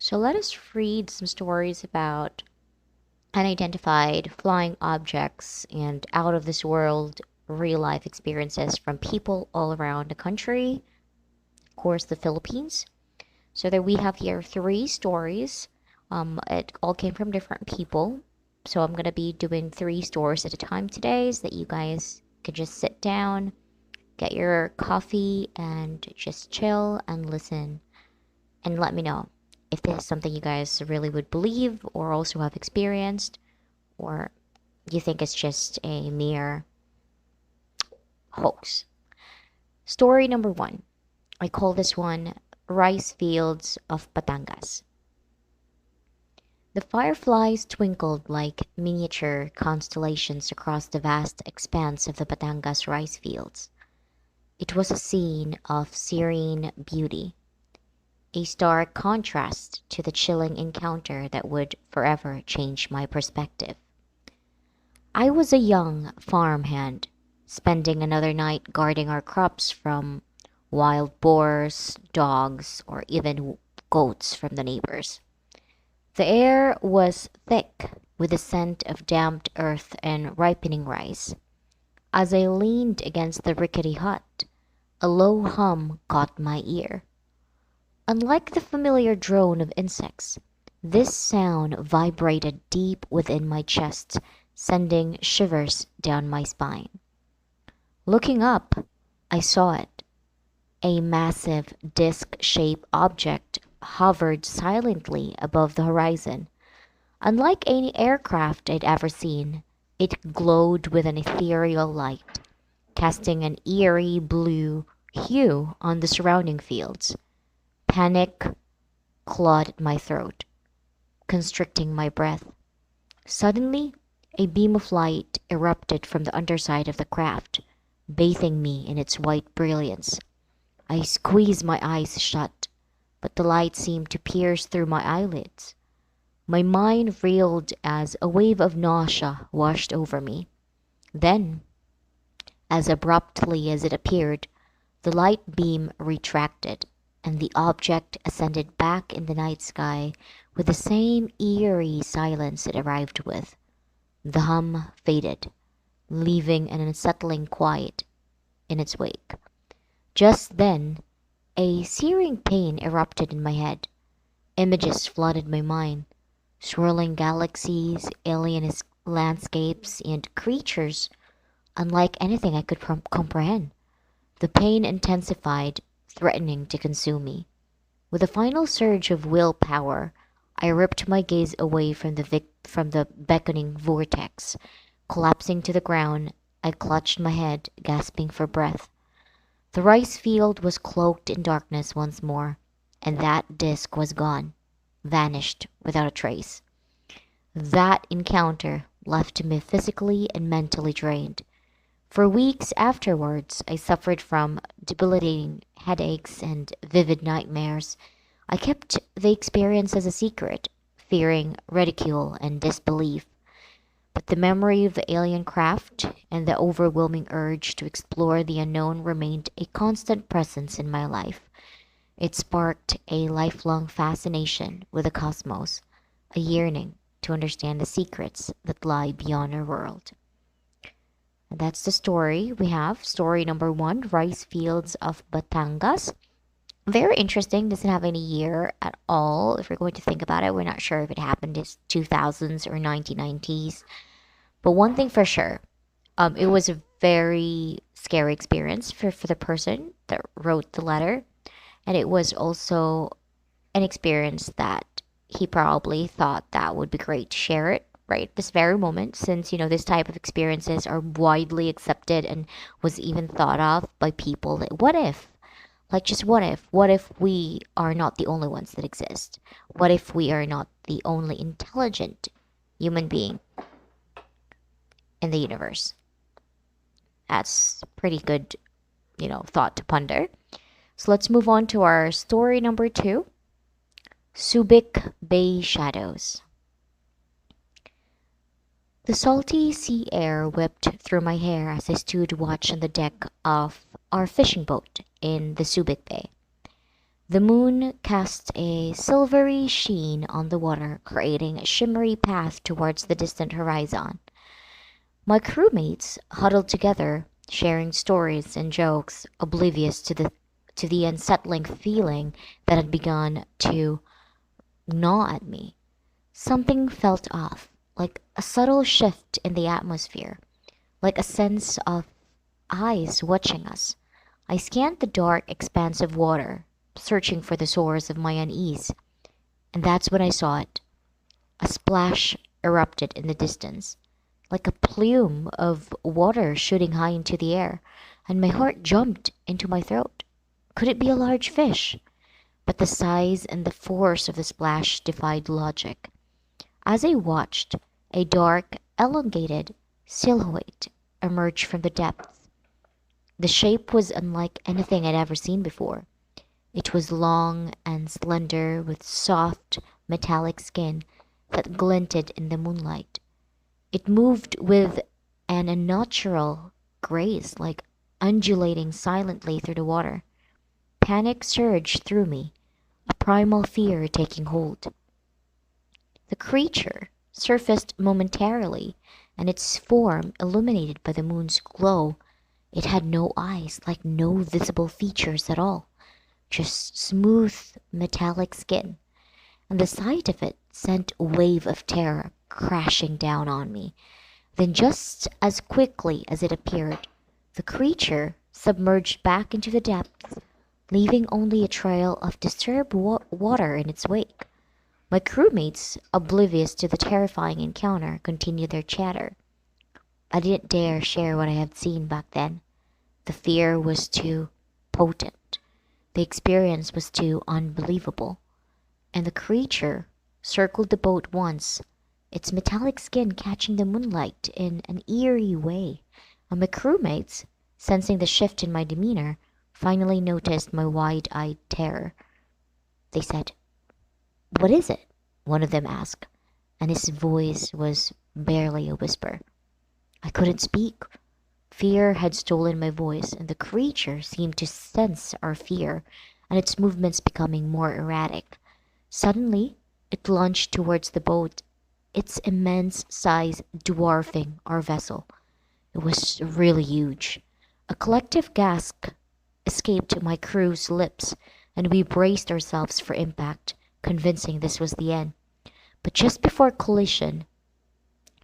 So let us read some stories about unidentified flying objects and out of this world real life experiences from people all around the country, of course, the Philippines. So that we have here three stories. It all came from different people. So I'm gonna be doing three stories at a time today, so that you guys can just sit down, get your coffee, and just chill and listen and let me know if this is something you guys really would believe or also have experienced, or you think it's just a mere hoax. Story number one. I call this one Rice Fields of Batangas. The fireflies twinkled like miniature constellations across the vast expanse of the Batangas rice fields. It was a scene of serene beauty, a stark contrast to the chilling encounter that would forever change my perspective. I was a young farmhand, spending another night guarding our crops from wild boars, dogs, or even goats from the neighbors. The air was thick with the scent of damped earth and ripening rice. As I leaned against the rickety hut, a low hum caught my ear. Unlike the familiar drone of insects, this sound vibrated deep within my chest, sending shivers down my spine. Looking up, I saw it. A massive disc-shaped object hovered silently above the horizon. Unlike any aircraft I'd ever seen, it glowed with an ethereal light, casting an eerie blue hue on the surrounding fields. Panic clawed at my throat, constricting my breath. Suddenly, a beam of light erupted from the underside of the craft, bathing me in its white brilliance. I squeezed my eyes shut, but the light seemed to pierce through my eyelids. My mind reeled as a wave of nausea washed over me. Then, as abruptly as it appeared, the light beam retracted, and the object ascended back in the night sky with the same eerie silence it arrived with. The hum faded, leaving an unsettling quiet in its wake. Just then, a searing pain erupted in my head. Images flooded my mind, swirling galaxies, alien landscapes, and creatures unlike anything I could comprehend. The pain intensified, threatening to consume me. With a final surge of willpower, I ripped my gaze away from the beckoning vortex. Collapsing to the ground, I clutched my head, gasping for breath. The rice field was cloaked in darkness once more, and that disc was gone, vanished without a trace. That encounter left me physically and mentally drained. For weeks afterwards, I suffered from debilitating headaches and vivid nightmares. I kept the experience as a secret, fearing ridicule and disbelief. But the memory of the alien craft and the overwhelming urge to explore the unknown remained a constant presence in my life. It sparked a lifelong fascination with the cosmos, a yearning to understand the secrets that lie beyond our world. And that's the story we have. Story number one, Rice Fields of Batangas. Very interesting. Doesn't have any year at all. If we're going to think about it, we're not sure if it happened in 2000s or 1990s. But one thing for sure, it was a very scary experience for the person that wrote the letter. And it was also an experience that he probably thought that would be great to share it right this very moment, since this type of experiences are widely accepted and was even thought of by people. That what if, like, just what if we are not the only ones that exist? What if we are not the only intelligent human being in the universe? That's pretty good, thought to ponder. So let's move on to our story number two, Subic Bay Shadows. The salty sea air whipped through my hair as I stood watch on the deck of our fishing boat in the Subic Bay. The moon cast a silvery sheen on the water, creating a shimmery path towards the distant horizon. My crewmates huddled together, sharing stories and jokes, oblivious to the unsettling feeling that had begun to gnaw at me. Something felt off, like a subtle shift in the atmosphere, like a sense of eyes watching us. I scanned the dark expanse of water, searching for the source of my unease, and that's when I saw it. A splash erupted in the distance, like a plume of water shooting high into the air, and my heart jumped into my throat. Could it be a large fish? But the size and the force of the splash defied logic. As I watched, a dark, elongated silhouette emerged from the depths. The shape was unlike anything I'd ever seen before. It was long and slender, with soft, metallic skin that glinted in the moonlight. It moved with an unnatural grace, like undulating silently through the water. Panic surged through me, a primal fear taking hold. The creature surfaced momentarily, and its form illuminated by the moon's glow. It had no eyes, like no visible features at all, just smooth metallic skin, and the sight of it sent a wave of terror crashing down on me. Then, just as quickly as it appeared, the creature submerged back into the depths, leaving only a trail of disturbed water in its wake. My crewmates, oblivious to the terrifying encounter, continued their chatter. I didn't dare share what I had seen back then. The fear was too potent. The experience was too unbelievable. And the creature circled the boat once, its metallic skin catching the moonlight in an eerie way. And my crewmates, sensing the shift in my demeanor, finally noticed my wide-eyed terror. They said, "What is it?" one of them asked, and his voice was barely a whisper. I couldn't speak. Fear had stolen my voice, and the creature seemed to sense our fear, and its movements becoming more erratic. Suddenly, it lunged towards the boat, its immense size dwarfing our vessel. It was really huge. A collective gasp escaped my crew's lips, and we braced ourselves for impact, convincing this was the end. But just before collision,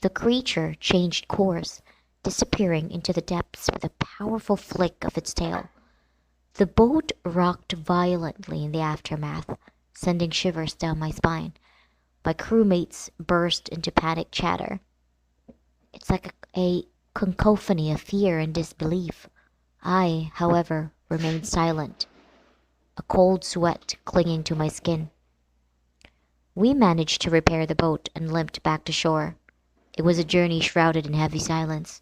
the creature changed course, disappearing into the depths with a powerful flick of its tail. The boat rocked violently in the aftermath, sending shivers down my spine. My crewmates burst into panic chatter. It's like a cacophony of fear and disbelief. I, however, remained silent, a cold sweat clinging to my skin. We managed to repair the boat and limped back to shore. It was a journey shrouded in heavy silence.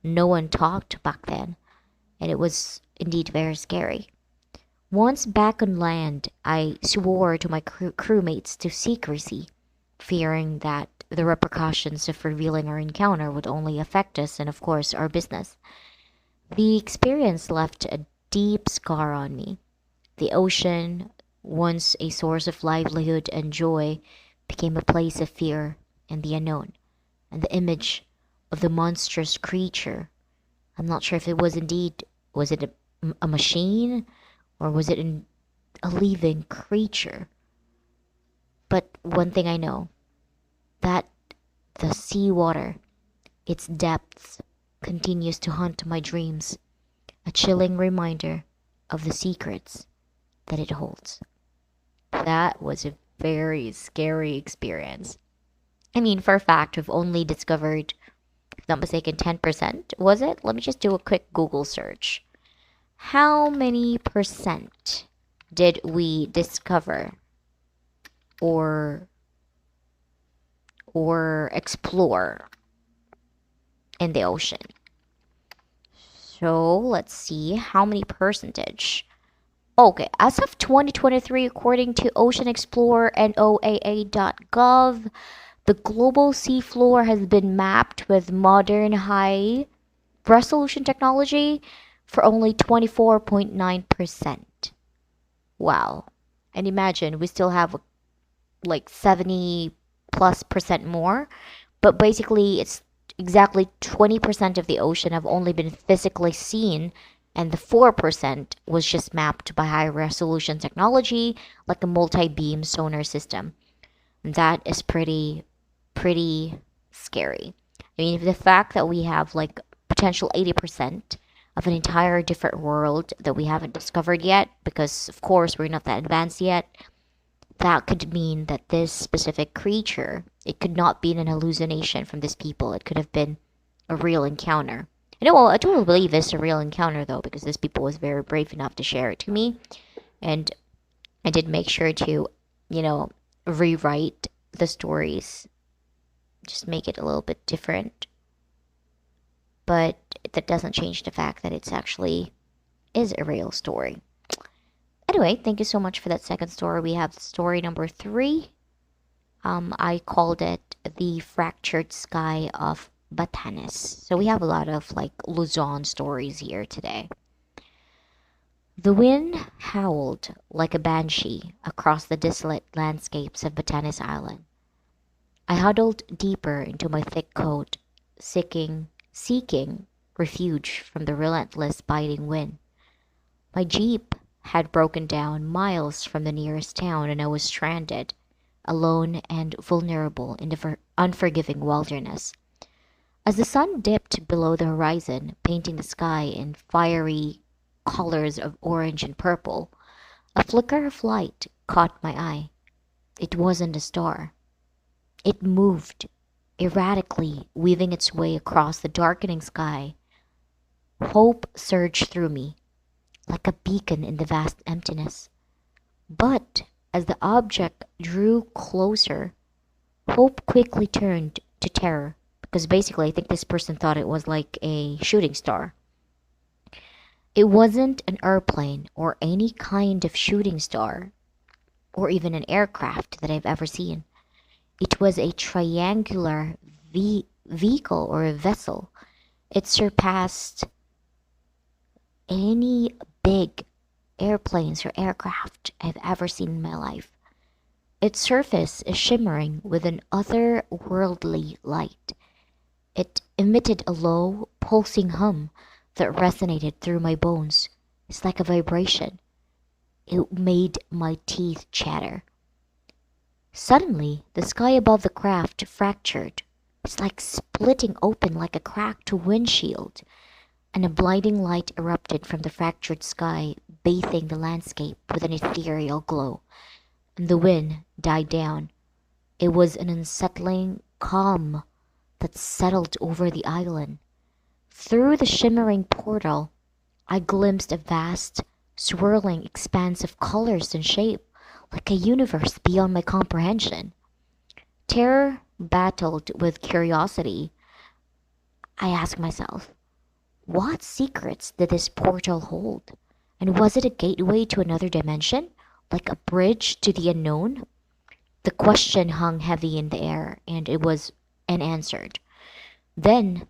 No one talked back then, and it was indeed very scary. Once back on land, I swore to my crewmates to secrecy, fearing that the repercussions of revealing our encounter would only affect us and, of course, our business. The experience left a deep scar on me. The ocean, once a source of livelihood and joy, became a place of fear and the unknown, and the image of the monstrous creature. I'm not sure if it was indeed, was it a machine, or was it a living creature? But one thing I know, that the seawater, its depths, continues to haunt my dreams, a chilling reminder of the secrets that it holds. That was a very scary experience. I mean, for a fact, we've only discovered, if not mistaken, 10%, was it? Let me just do a quick Google search. How many percent did we discover or explore in the ocean? So let's see how many percentage. Okay, as of 2023, according to Ocean Explorer and OAA.gov, the global seafloor has been mapped with modern high resolution technology for only 24.9%. Wow. And imagine we still have like 70+% more, but basically it's exactly 20% of the ocean have only been physically seen, and the 4% was just mapped by high resolution technology like a multi-beam sonar system. And that is pretty scary. I mean, the fact that we have like potential 80% of an entire different world that we haven't discovered yet, because of course we're not that advanced yet, that could mean that this specific creature, it could not be an hallucination from these people. It could have been a real encounter. I know, well, I totally believe it's a real encounter though, because this people was very brave enough to share it to me, and I did make sure to, you know, rewrite the stories, just make it a little bit different. But that doesn't change the fact that it's actually is a real story. Anyway, thank you so much for that second story. We have story number 3. I called it The Fractured Sky of Batanes. So we have a lot of like Luzon stories here today. The wind howled like a banshee across the desolate landscapes of Batanes Island. I huddled deeper into my thick coat, seeking refuge from the relentless biting wind. My jeep had broken down miles from the nearest town, and I was stranded, alone and vulnerable in the unforgiving wilderness. As the sun dipped below the horizon, painting the sky in fiery colors of orange and purple, a flicker of light caught my eye. It wasn't a star. It moved, erratically weaving its way across the darkening sky. Hope surged through me, like a beacon in the vast emptiness. But as the object drew closer, hope quickly turned to terror, because basically I think this person thought it was like a shooting star. It wasn't an airplane or any kind of shooting star, or even an aircraft that I've ever seen. It was a triangular vehicle or a vessel. It surpassed any big airplanes or aircraft I've ever seen in my life. Its surface is shimmering with an otherworldly light. It emitted a low, pulsing hum that resonated through my bones. It's like a vibration. It made my teeth chatter. Suddenly, the sky above the craft fractured. It's like splitting open like a cracked windshield, and a blinding light erupted from the fractured sky, bathing the landscape with an ethereal glow. And the wind died down. It was an unsettling calm that settled over the island. Through the shimmering portal, I glimpsed a vast, swirling expanse of colors and shape, like a universe beyond my comprehension. Terror battled with curiosity. I asked myself, what secrets did this portal hold? And was it a gateway to another dimension, like a bridge to the unknown? The question hung heavy in the air, and it was unanswered. Then,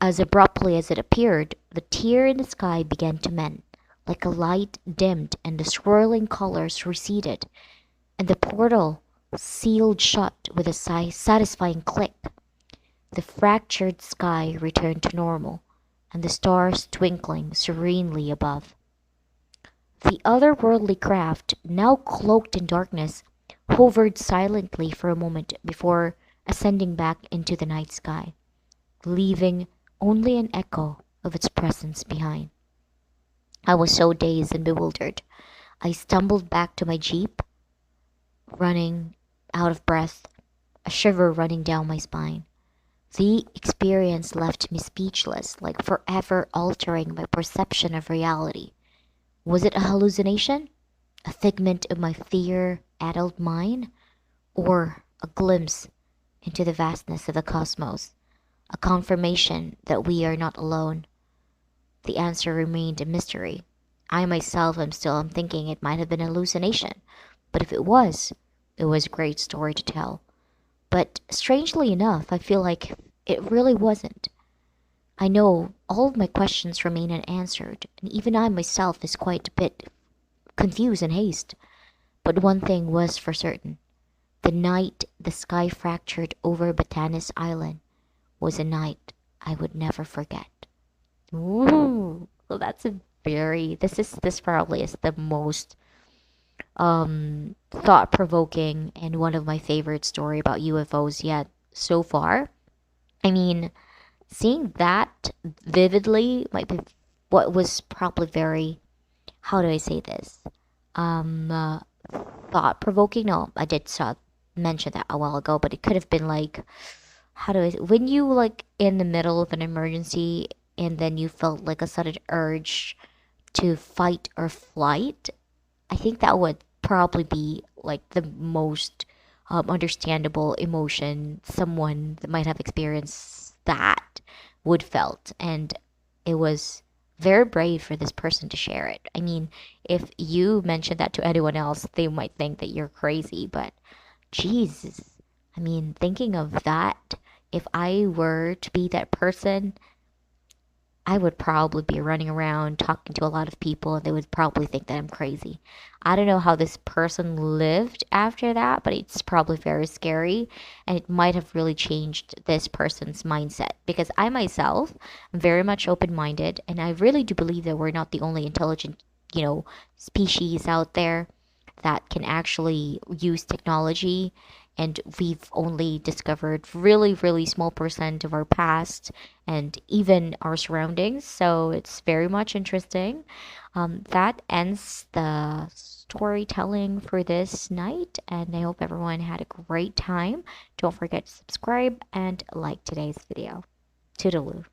as abruptly as it appeared, the tear in the sky began to mend, like a light dimmed and the swirling colors receded, and the portal sealed shut with a satisfying click. The fractured sky returned to normal, and the stars twinkling serenely above. The otherworldly craft, now cloaked in darkness, hovered silently for a moment before ascending back into the night sky, leaving only an echo of its presence behind. I was so dazed and bewildered. I stumbled back to my jeep, running out of breath, a shiver running down my spine. The experience left me speechless, like forever altering my perception of reality. Was it a hallucination? A figment of my fear-addled mind? Or a glimpse into the vastness of the cosmos? A confirmation that we are not alone? The answer remained a mystery. I myself am thinking it might have been a hallucination, but if it was a great story to tell. But strangely enough, I feel like it really wasn't. I know all of my questions remain unanswered, and even I myself is quite a bit confused and haste. But one thing was for certain. The night the sky fractured over Batanes Island was a night I would never forget. Ooh, well, that's a very this probably is the most thought provoking and one of my favorite story about UFOs yet so far. I mean, seeing that vividly might be what was probably very, how do I say this? Um, uh, Thought provoking. No, I did mention that a while ago, but it could have been like, how do I, when you like in the middle of an emergency and then you felt like a sudden urge to fight or flight. I think that would probably be like the most understandable emotion someone that might have experienced that would felt, and it was very brave for this person to share it. I mean, if you mentioned that to anyone else, they might think that you're crazy, but Jesus, I mean, thinking of that, if I were to be that person, I would probably be running around talking to a lot of people and they would probably think that I'm crazy. I don't know how this person lived after that, but it's probably very scary and it might have really changed this person's mindset because I myself am very much open-minded and I really do believe that we're not the only intelligent, species out there that can actually use technology and we've only discovered really really small percent of our past and even our surroundings, so it's very much interesting. That ends the storytelling for this night and I hope everyone had a great time. Don't forget to subscribe and like today's video. Toodaloo.